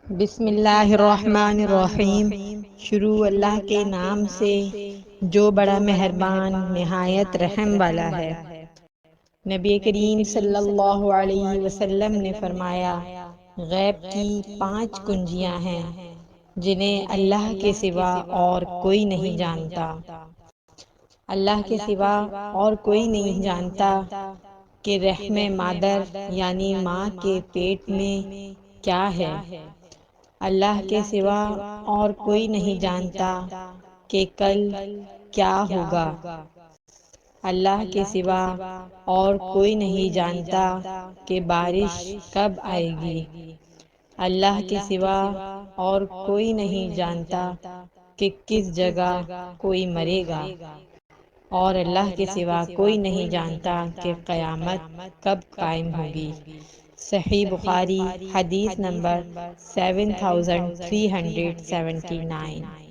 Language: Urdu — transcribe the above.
بسم اللہ الرحمن الرحیم۔ شروع اللہ کے نام سے جو بڑا مہربان نہایت رحم والا ہے۔ نبی کریم صلی اللہ علیہ وسلم نے فرمایا، غیب کی 5 کنجیاں ہیں جنہیں اللہ کے سوا اور کوئی نہیں جانتا۔ اللہ کے سوا اور کوئی نہیں جانتا کہ رحم مادر یعنی ماں کے پیٹ میں کیا ہے۔ اللہ کے سوا اور کوئی نہیں جانتا کہ کل کیا ہوگا۔ اللہ کے سوا اور کوئی نہیں جانتا کہ بارش کب آئے گی۔ اللہ کے سوا اور کوئی نہیں جانتا کہ کس جگہ کوئی مرے گا، اور اللہ کے سوا کوئی نہیں جانتا کہ قیامت کب قائم ہوگی۔ صحیح بخاری، حدیث نمبر 7379۔